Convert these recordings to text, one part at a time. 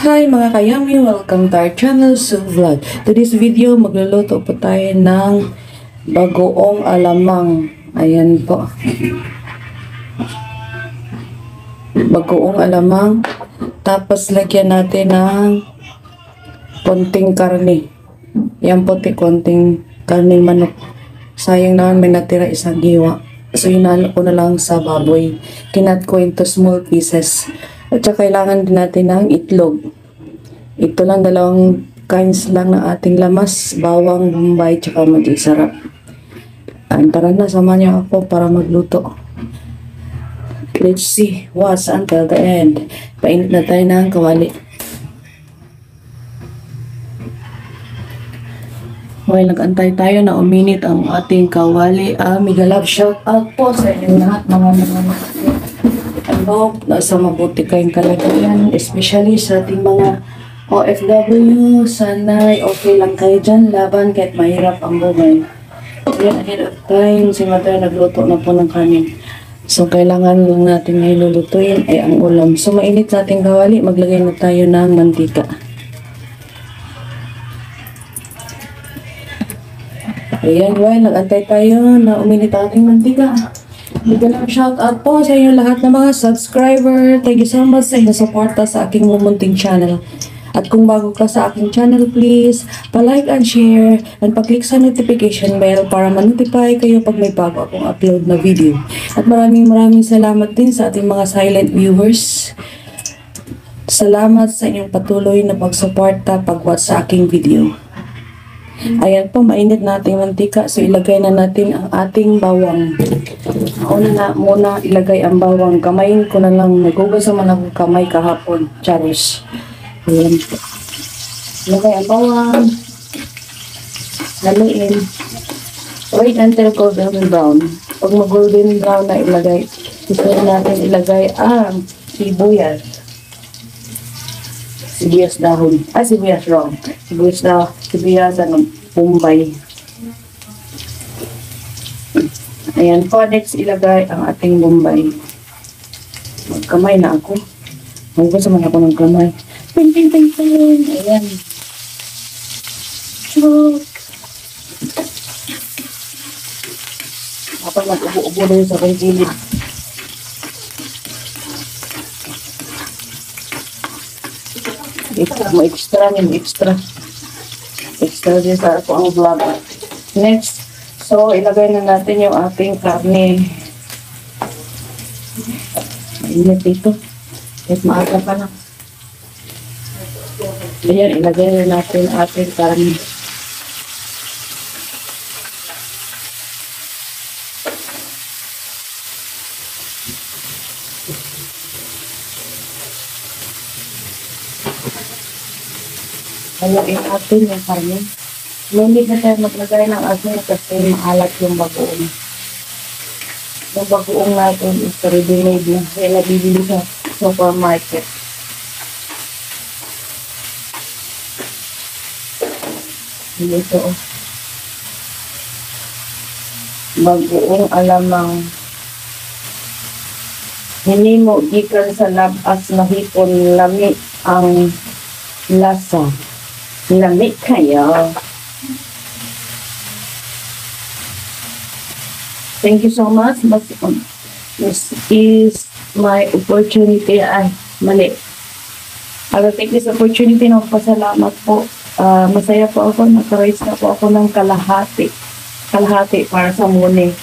Hi mga kayami! Welcome to our channel, Sue Vlog. Today's video, magluluto po tayo ng bagoong alamang. Ayan po. Bagoong alamang. Tapos lagyan natin ng konting karne. Yan po, konting karne manok. Sayang naman may natira isang hiwa. So hinalo ko na lang sa baboy. Kinat ko into small pieces. At saka kailangan din natin ng itlog. Ito lang, dalawang kinds lang ng ating lamas. Bawang, bombay, tsaka magic sarap. Tara na, sama niyo ako para magluto. Let's see what's until the end. Painit na tayo ng kawali. Okay, nag-antay tayo na uminit ang ating kawali. Mega love shout out po sa inyong lahat mga nasa mabuti kayong kalagayan, especially sa ating mga OFW. Sana'y okay lang kayo dyan, laban kahit mahirap ang buhay. Ayan, ahead of time, si Mother nagluto na po ng kanin. So, kailangan lang natin na ilulutuin ay ang ulam. So, mainit sa ating kawali, maglagay na tayo ng mantika. Ayan, well, nag-antay tayo na uminit ang ating mantika. Bigyan shout out po sa inyo lahat ng mga subscriber. Thank you so much sa inyong suporta sa aking mumunting channel. At kung bago ka sa aking channel, please pa-like and share and pa-click sa notification bell para ma-notify kayo pag may bago akong upload na video. At maraming salamat din sa ating mga silent viewers. Salamat sa inyong patuloy na pagsuporta pag-watch sa aking video. Ayan po, mainit natin mantika. So, ilagay na natin ang ating bawang. Muna ilagay ang bawang. Kamayin ko na lang. Nagugas naman ang kamay kahapon. Charos. Ayan po. Ilagay ang bawang. Haluin. Wait until golden brown. Pag mag-golden brown na ilagay, gusto natin ilagay ang sibuyas. Sibuyas dahon. Sibuyas wrong. Sibuyas bombay. Ayan po, next ilagay ang ating bombay. Magkamay na ako. Magkas naman ako ng kamay. Ping. Ayan. Chuk. Kapag mag-ubo-ubo na yun sa kong gilid. Extra din sa ako ang vlog. Next, so ilagay na natin yung ating karne. Mainit dito. Kahit maaga pa lang. Ayan, ilagay na natin ating karne. Haluin natin yung karne. Hindi na tayo maglagay ng asin kasi maalat yung bagoong. Yung bagoong natin is ready-made na. Kaya nabibili sa supermarket. Ito. Bagoong alamang. Hindi mo gikan sa labas na hipon lami ang lasa. Lamig kayo. Thank you so much. This is my opportunity. Mali. I will take this opportunity na pasalamat po. Masaya po ako. Naka-raise na po ako ng kalahati. Kalahati para sa muni.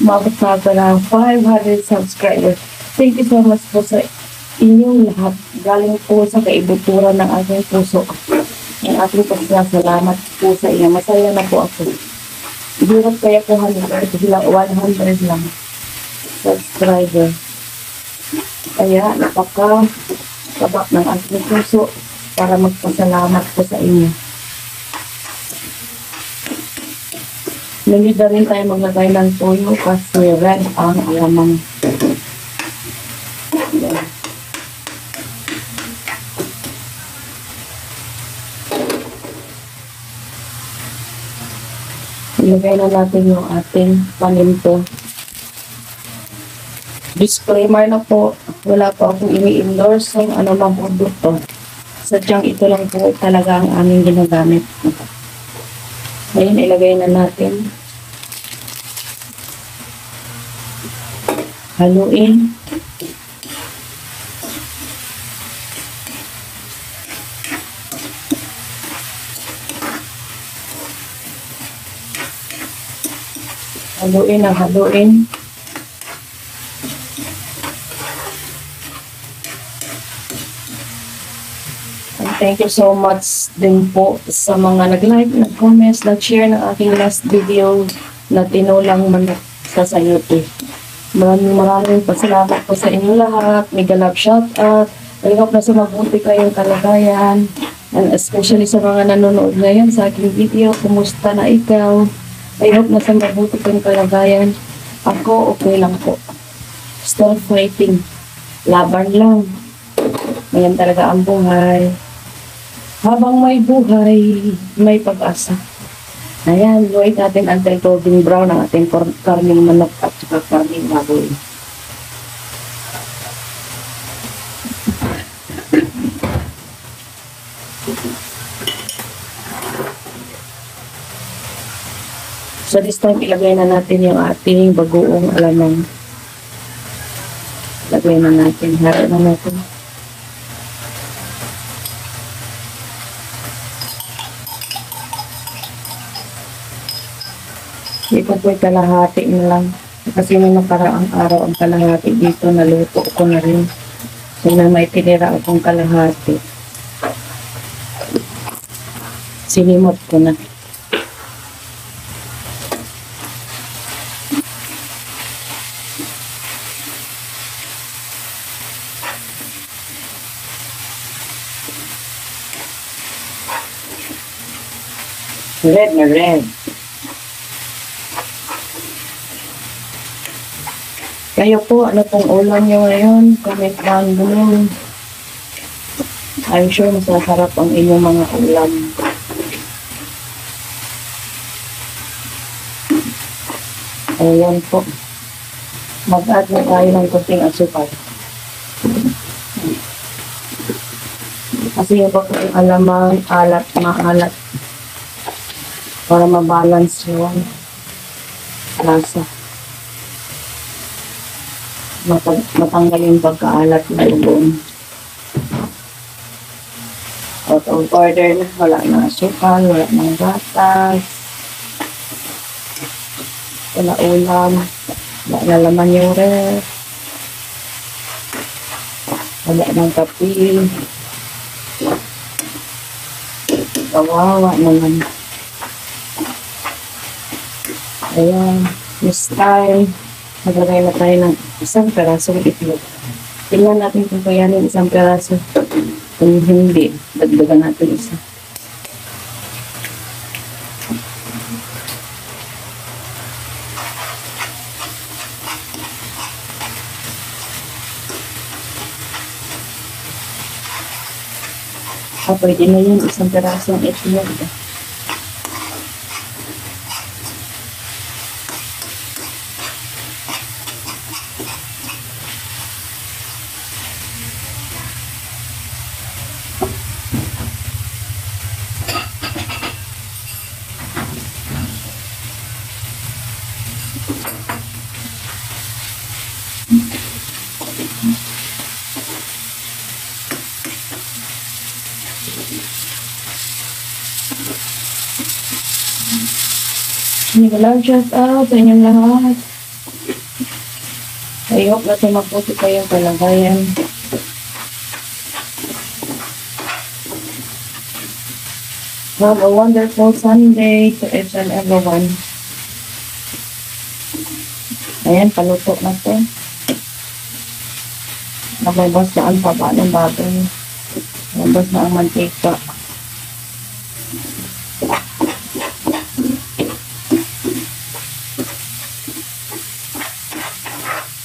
Mabot na 500 subscribers. Thank you so much po sa inyong lahat. Galing po sa kaibuturan ng aking puso. Ang aking pasalamat po sa inyo. Masaya na po ako. Hirap kaya po 100 lang subscriber. Kaya napaka-kabak ng aking puso para magpasalamat po sa inyo. Hindi na rin tayo maglagay ng toyo kasi red ang alamang. Ilagay na natin yung ating paninto. Disclaimer na po, wala po akong ini-endorse ng anumang produkto. Sadyang ito lang po talaga ang aming ginagamit. Ngayon, ilagay na natin. Haluin. Haluin ang haluin. And thank you so much din po sa mga nag-like, nag-comments, nag-share ng aking last video na tinulang manok sa sayote. Maraming pasalamat po sa inyo lahat. Mega love shout out. I hope na sumabuti kayong kalagayan. And especially sa mga nanonood ngayon sa aking video, kumusta na ikaw? I hope na sumabuti kayong kalagayan. Ako, okay lang po. Still fighting. Laban lang. Ngayon talaga ang buhay. Habang may buhay, may pag-asa. Ayan, luwait natin until golden brown ang ating karning manok at saka karning baboy. So this time, ilagay na natin yung ating bagoong alamang. Ilagay na natin, haro na natin. Ito po'y kalahati na lang. Kasi may nakaraang araw ang kalahati dito, naluto ko na rin. So na may tinira akong kalahati. Sinimot ko na. Red na red. Kayo po, ano pong ulam nyo ngayon? Comment down below. I'm sure masasarap ang inyong mga ulam. Ayan po. Mag-add na tayo ng kunting asukal. Kasi yung pagkain alamang alat, maalat. Para mabalance yung lasa. Matanggal yung pagkaalat na doon. Out of order na. Wala na asukal, wala na gatas. Wala ulam. Wala na laman yung ref. Wala ng kape. Kawawa naman. Ayan. This time, maglagay na tayo ng isang perasong itlog. Tingnan natin kung kayanin isang peraso. Kung hindi, dagdagan natin isa. Pwede na yun, isang perasong itlog. Nilalang shout out sa inyong lahat. I hope na sumaputi kayong kalagayan. Have a wonderful Sunday to each and everyone. Ayan, paluto na to. Naglabas na ang taba ng baboy. Naglabas na ang mantika.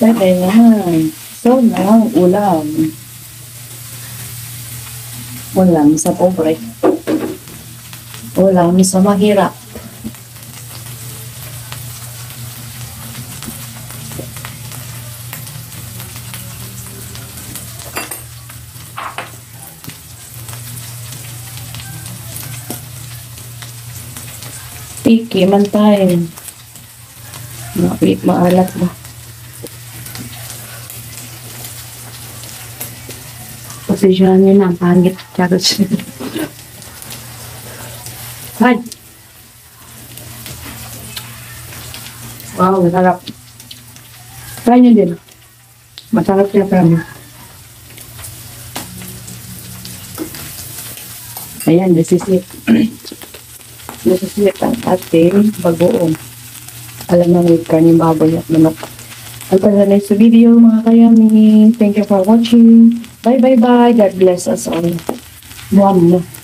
Pwede yan. So lang, ulam. Ulam sa pobre. Ulam sa mahirap. Picky man tayo. Maalat ba? Pasensyahan nyo na, ang pangit. Charot. Hi! Wow, masarap. Try nyo din. Masarap siya para mo. Ayan, nasisit. Nasisit ang ating bagoong. Alam na with kanyang baboy at manok. Until the next video, mga kayami. Thank you for watching. Bye, bye, bye. God bless us all. One.